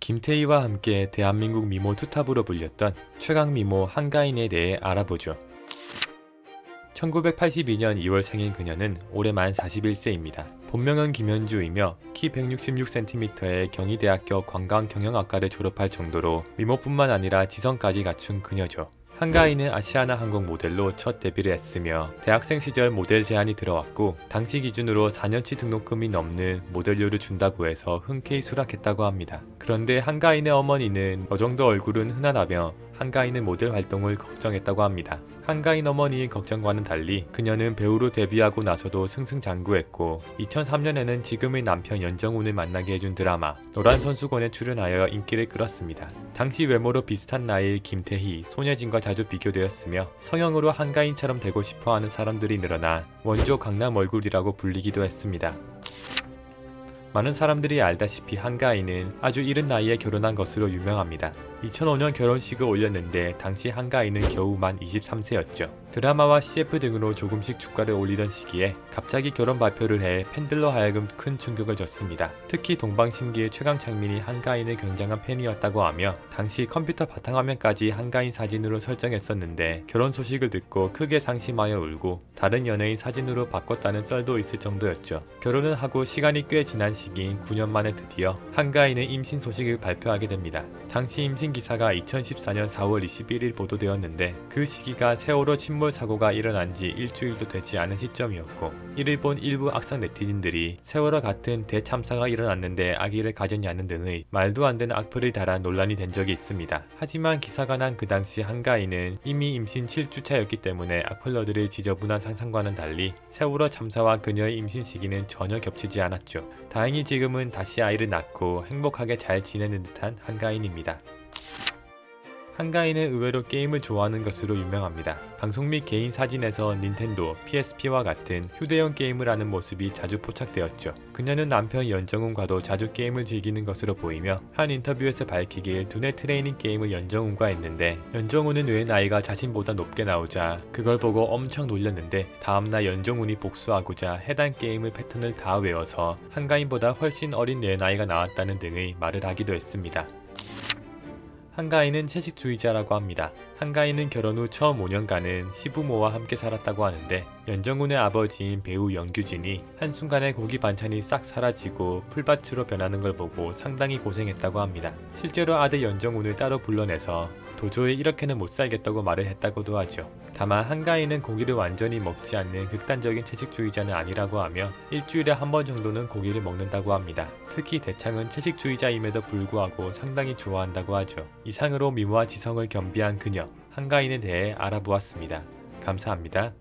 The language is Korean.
김태희와 함께 대한민국 미모 투탑으로 불렸던 최강 미모 한가인에 대해 알아보죠. 1982년 2월 생인 그녀는 올해 만 41세입니다. 본명은 김현주이며 키 166cm의 경희대학교 관광경영학과를 졸업할 정도로 미모뿐만 아니라 지성까지 갖춘 그녀죠. 한가인은 아시아나 항공 모델로 첫 데뷔를 했으며 대학생 시절 모델 제안이 들어왔고 당시 기준으로 4년치 등록금이 넘는 모델료를 준다고 해서 흔쾌히 수락했다고 합니다. 그런데 한가인의 어머니는 저 정도 얼굴은 흔하다며 한가인의 모델 활동을 걱정했다고 합니다. 한가인 어머니의 걱정과는 달리 그녀는 배우로 데뷔하고 나서도 승승장구했고 2003년에는 지금의 남편 연정훈을 만나게 해준 드라마 노란선수권에 출연하여 인기를 끌었습니다. 당시 외모로 비슷한 나이의 김태희, 손예진과 자주 비교되었으며 성형으로 한가인처럼 되고 싶어하는 사람들이 늘어나 원조 강남 얼굴이라고 불리기도 했습니다. 많은 사람들이 알다시피 한가인은 아주 이른 나이에 결혼한 것으로 유명합니다. 2005년 결혼식을 올렸는데 당시 한가인은 겨우 만 23세였죠. 드라마와 CF 등으로 조금씩 주가를 올리던 시기에 갑자기 결혼 발표를 해 팬들로 하여금 큰 충격을 줬습니다. 특히 동방신기의 최강창민이 한가인의 굉장한 팬이었다고 하며 당시 컴퓨터 바탕화면까지 한가인 사진으로 설정했었는데 결혼 소식을 듣고 크게 상심하여 울고 다른 연예인 사진으로 바꿨다는 썰도 있을 정도였죠. 결혼을 하고 시간이 꽤 지난 시기인 9년 만에 드디어 한가인의 임신 소식을 발표하게 됩니다. 당시 임신 기사가 2014년 4월 21일 보도되었는데 그 시기가 세월호 침몰 사고가 일어난 지 일주일도 되지 않은 시점이었고 이를 본 일부 악성 네티즌들이 세월호 같은 대참사가 일어났는데 아기를 가졌냐는 등의 말도 안 되는 악플을 달아 논란이 된 적이 있습니다. 하지만 기사가 난 그 당시 한가인은 이미 임신 7주차였기 때문에 악플러들의 지저분한 상상과는 달리 세월호 참사와 그녀의 임신 시기는 전혀 겹치지 않았죠. 다행히 지금은 다시 아이를 낳고 행복하게 잘 지내는 듯한 한가인입니다. 한가인은 의외로 게임을 좋아하는 것으로 유명합니다. 방송 및 개인 사진에서 닌텐도, PSP와 같은 휴대용 게임을 하는 모습이 자주 포착되었죠. 그녀는 남편 연정훈과도 자주 게임을 즐기는 것으로 보이며 한 인터뷰에서 밝히길 두뇌 트레이닝 게임을 연정훈과 했는데 연정훈은 뇌 나이가 자신보다 높게 나오자 그걸 보고 엄청 놀렸는데 다음날 연정훈이 복수하고자 해당 게임의 패턴을 다 외워서 한가인보다 훨씬 어린 뇌 나이가 나왔다는 등의 말을 하기도 했습니다. 한가인은 채식주의자라고 합니다. 한가인은 결혼 후 처음 5년간은 시부모와 함께 살았다고 하는데 연정훈의 아버지인 배우 영규진이 한순간에 고기 반찬이 싹 사라지고 풀밭으로 변하는 걸 보고 상당히 고생했다고 합니다. 실제로 아들 연정훈을 따로 불러내서 도저히 이렇게는 못 살겠다고 말을 했다고도 하죠. 다만 한가인은 고기를 완전히 먹지 않는 극단적인 채식주의자는 아니라고 하며 일주일에 한 번 정도는 고기를 먹는다고 합니다. 특히 대창은 채식주의자임에도 불구하고 상당히 좋아한다고 하죠. 이상으로 미모와 지성을 겸비한 그녀 한가인에 대해 알아보았습니다. 감사합니다.